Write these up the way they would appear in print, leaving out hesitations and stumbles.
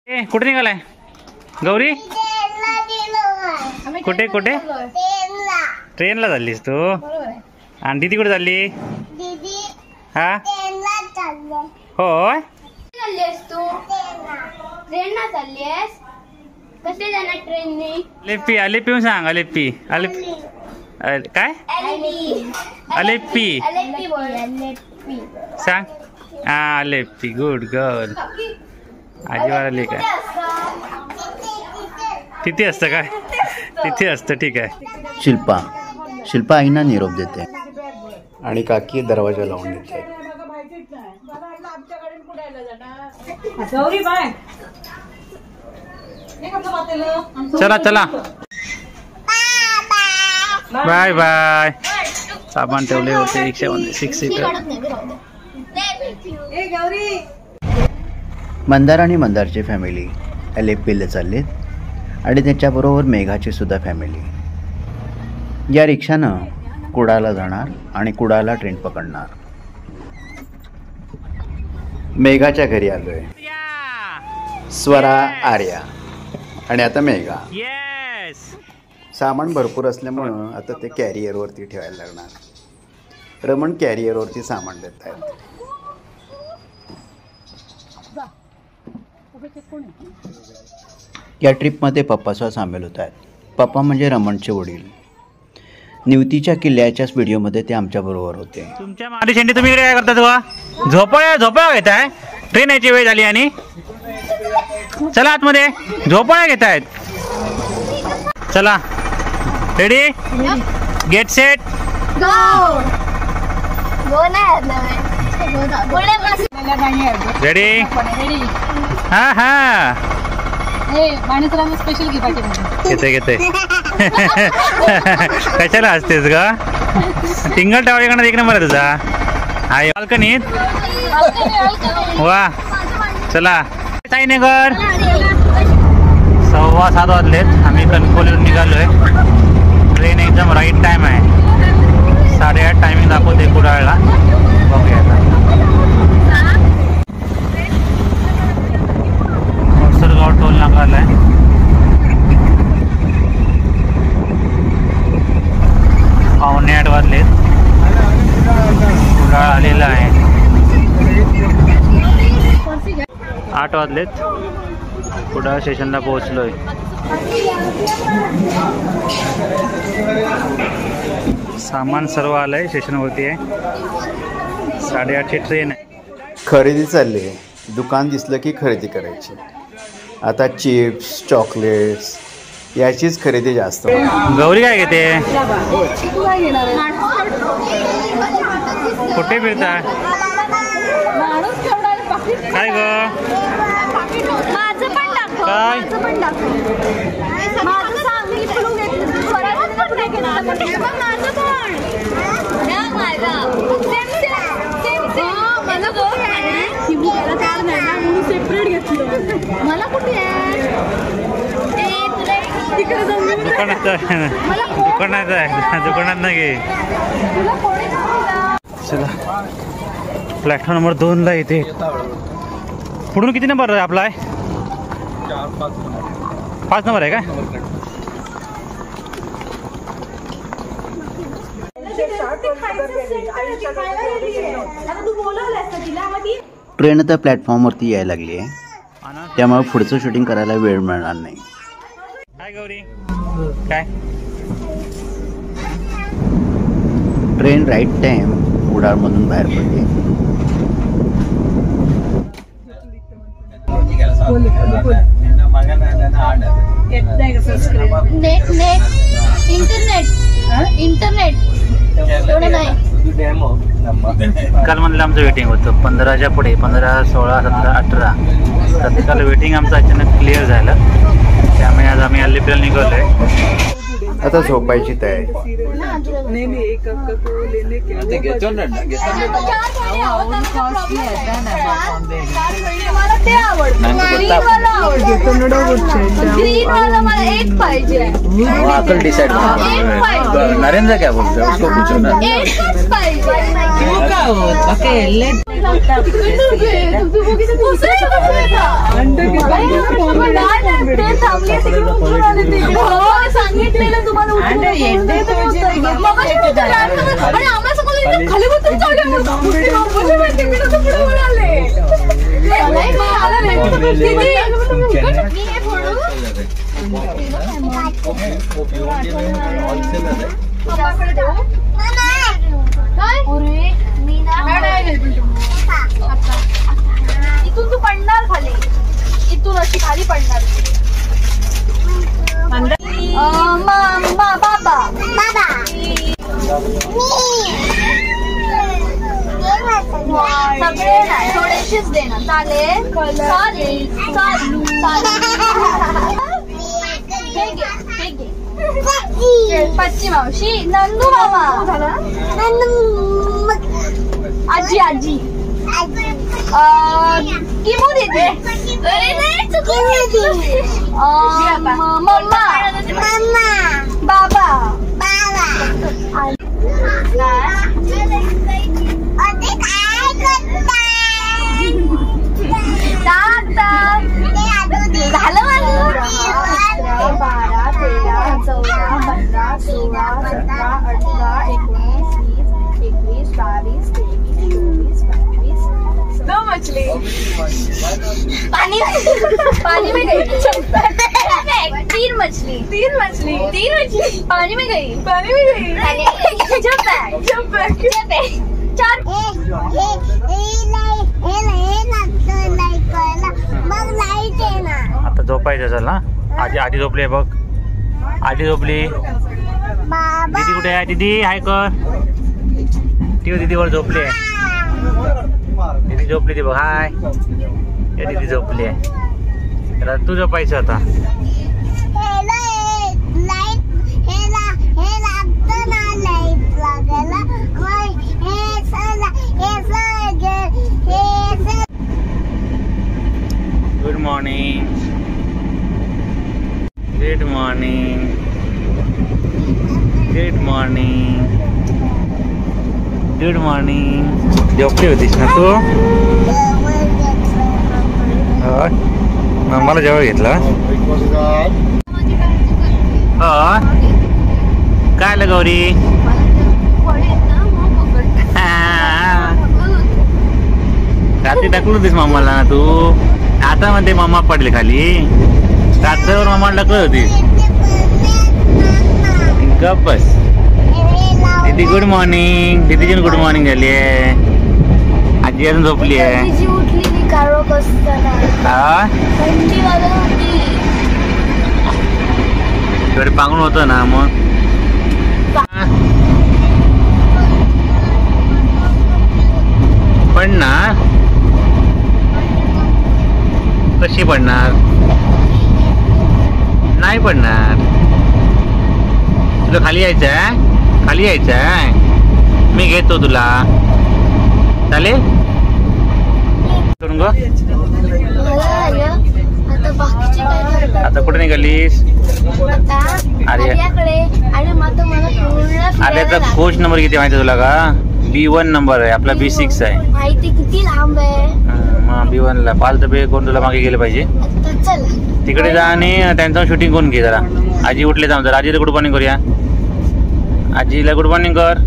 कुठे निघालाय गौरी? कुठे कुठे? ट्रेनला चाललीस तू? आणि दीदी कुठे चालली? हा होय. अलेप्पी अलेप्पी सांग. अलेप्पी काय? अलेप्पी सांग. हा अलेप्पी. Good girl. आजीबाला आली काय? तिथे असतं काय? तिथे असतं. ठीक आहे. शिल्पा आईना निरोप देते आणि काकी दरवाजा लावून देते. चला चला बाय बाय. सामान ठेवले होते रिक्षामध्ये 6 सीटर. मंदार आणि मंदारची फॅमिली अलेप्पीला चाललेत आणि त्याच्याबरोबर मेघाची सुद्धा फॅमिली. या रिक्षानं कुडाला जाणार आणि कुडाला ट्रेन पकडणार. मेघाच्या घरी आलोय. स्वरा, आर्या आणि आता मेघा. सामान भरपूर असल्यामुळं आता ते कॅरियरवरती ठेवायला लागणार. रमण कॅरियरवरती सामान देत आहेत. या ट्रिपमध्ये पप्पासह सामील होत आहेत. पप्पा म्हणजे रमणचे वडील. निवतीच्या किल्ल्याच्याच व्हिडिओमध्ये ते आमच्याबरोबर होते. तुमच्या मारी शेंडी तुम्ही काय करता? तुला झोपाळ्या घेत आहे? ट्रेन यायची वेळ झाली आणि चला आतमध्ये. झोपाळ्या घेत आहेत. चला रेडी गेट सेट रेडी. हा हा घेते घेते. कशाला असतेस का? सिंगल टावर एक नंबर आहे तुझा. हा बाल्कनीत. वा चला साईनगर. 7:15 वाजलेत. आम्ही कणकवलीवरून निघालोय. ट्रेन एकदम राईट टाइम आहे. 8:30 टायमिंग दाखवते कुडाळला. बघूया आता. सरगाव टोल नाका आलाय. पावणे 8 वाजलेत. कुडाळ आलेला आहे. 8 वाजलेत. कुडाळ स्टेशनला पोहोचलोय. सामान सर्व आलंय. स्टेशनवरती आहे. 8:30ची ट्रेन आहे. खरेदी चालली आहे. दुकान दिसलं की खरेदी करायची. आता चिप्स, चॉकलेट्स याचीच खरेदी जास्त. गौरी काय घेते? कुठे फिरता? काय ग? काय दुकानात नाही गे. चला प्लॅटफॉर्म नंबर 2 ला येते. पुढून किती नंबर आहे आपला? 5 नंबर आहे का? ट्रेन आता प्लॅटफॉर्मवरती यायला लागली आहे. त्यामुळे पुढचं शूटिंग करायला वेळ मिळणार नाही. काय गौरी काय? ट्रेन राईट टाइम कुडाळमधून बाहेर पडते. काल म्हणलं आमचं वेटिंग होतं 15च्या पुढे. 15, 16, 17, 18 तत्काल वेटिंग आमचं अचानक क्लिअर झालं. त्यामुळे आज आम्ही अल्लीपीला निघालोय. आता झोपायची तयारी. नहीं नहीं एक अक्का को लेने के एक पाहिजे. डिसाइड नरेंद्र क्या बोलते हैं उसको पूछो ना. एकच पाहिजे. सांगितलेलं तुम्हाला खाली इथून तू पडणार खाली. इथून अशी खाली पडणार. बाबा बाबा सगळे नाही थोडेशीच देणार. चालेल चालेल चालेल पच्ची मावशी नंदू मामा आजी आजी किमू देते. मम्मा बाबा झालं माझं. 12 13 14 15 16 17 18 19 20 21 22 23 24 25 दो मछली. पानी पानी में गई. 3 मछली पानी में गई. जब बैग 4 आता झोपायचं चल ना. आजी आधी झोपली आहे बघ. आधी झोपली. दीदी कुठे आहे? दीदी हाय कर. ती दीदीवर झोपली आहे. दीदी झोपली ती बघ. हाय दीदी झोपली आहे. तर तू झोपायचं आता. Good morning. Good morning. Good morning. Good morning. झोपली होतीस ना तू? मला जेव्हा घेतला काय आलं गौरी? रात्री टाकलं होतीस मामाला ना तू. आता म्हणते मामा पडले खाली. रात्रभर मामाला टाकलं होती. गप बस. दीदी गुड मॉर्निंग. दीदीची गुड मॉर्निंग झाली आहे. आजी अजून झोपली आहे. थोडे पांगून होतं ना मग. पडणार कशी पडणार? नाही पडणार. तुला खाली यायचं आहे? खाली यायचं आहे? मी घेतो तुला. चालेल करून ग. आता कुठे निघालीस? आर्याचा कोच नंबर किती माहिती तुला का? B1 नंबर आहे. आपला B6 आहे. माहिती किती लांब आहे? B1 ला पाल डबे कोण तुला मागे गेले पाहिजे. तिकडे जा आणि त्यांचं शूटिंग करून घे जरा. आजी उठले जाऊन जरा. आजीला गुड मॉर्निंग करूया. आजीला गुड मॉर्निंग कर.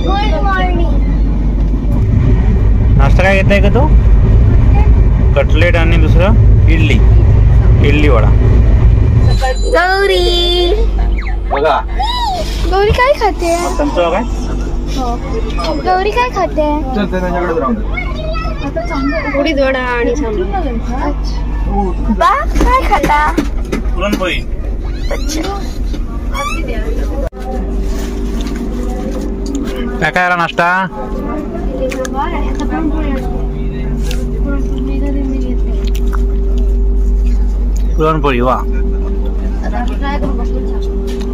Good morning. नाश्ता काय घेताय का तू? कटलेट आणि दुसरं इडली वडा. गौरी बघा गौरी काय खाते? तुमचं काय? गौरी काय खाते? उडीद वडा आणि बा काय खाता? पुरणपोळी. काय काय आला नाश्ता? पुरणपोळी. वा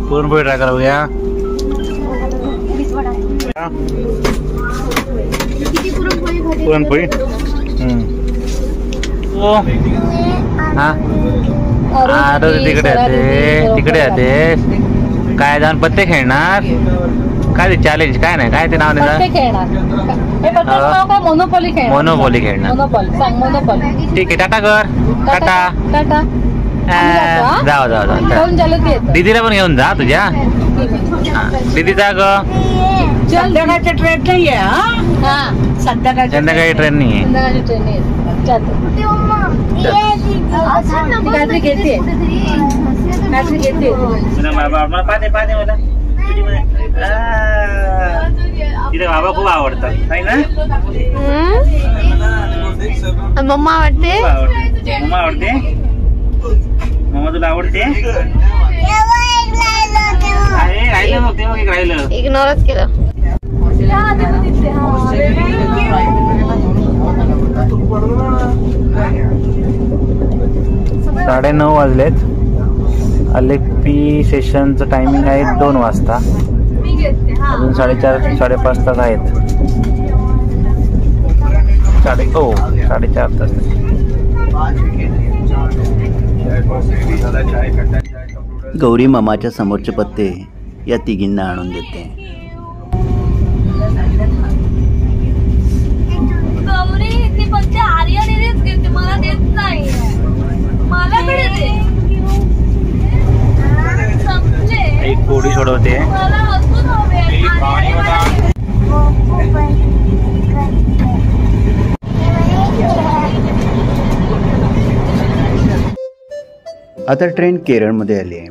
पुरणपोळी ट्राय करा बघूया. किती पुरणपोळी भाजी? पुरणपोळी. ओ हा तिकडे येते तिकडे येते. काय जाऊन पत्ते खेळणार? काय ते चॅलेंज काय नाही काय ते नाव नाही मोनोपोली खेळणार. मोनोपोली खेळणार. मोनोपोली सांग मोनोपोली. ठीक आहे टाटा कर. टाटा. टाटा. जाऊ जाऊ जाऊ. घेऊन चालू की येतो. दीदीला पण घेऊन जा तुझ्या. दीदीचा ग संध्याकाळच्या ट्रेन नाहीये. हा संध्याकाळच्या संध्याकाळी ट्रेन नाही आहे. संध्याकाळची ट्रेन आहे. काहीतरी घेते काहीतरी घेते. तिथे बाबा खूप आवडतात आहे ना. मम्मा आवडते. मम्मा आवडते. मम्मा तुला आवडते. राहिलं मग ते मग एक राहिलं. इग्नोरच केलं. 9:30 वाजलेत. अलेपी सेशनचं टायमिंग आहे 2 वाजता. अजून 4:30 4:30 तास आहेत. 4:30 तास. गौरी मामाच्या समोरचे पत्ते या तिघींना आणून देते. गौरी ती पत्ते आर्या दिदीच घेते. मला देत नाही. मला कडे दे. संपले. एक पोळी सोडवते. मला अजून हवे. आता ट्रेन केरळमध्ये आली आहे.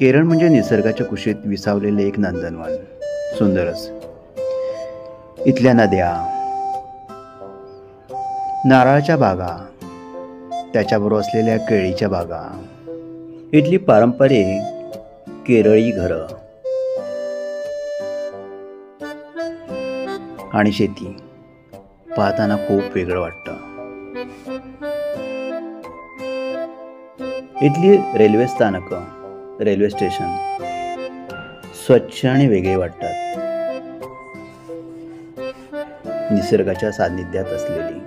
केरळ म्हणजे निसर्गाच्या कुशीत विसावलेले एक नंदनवन. सुंदरच. इथल्या नद्या, नारळाच्या बागा, त्याच्याबरोबर असलेल्या केळीच्या बागा, इथली पारंपरिक केरळी घरं आणि शेती पाहताना खूप वेगळं वाटतं. इथली रेल्वे स्थानकं, रेल्वे स्टेशन स्वच्छ आणि वेगळे वाटतात. निसर्गाच्या सान्निध्यात असलेली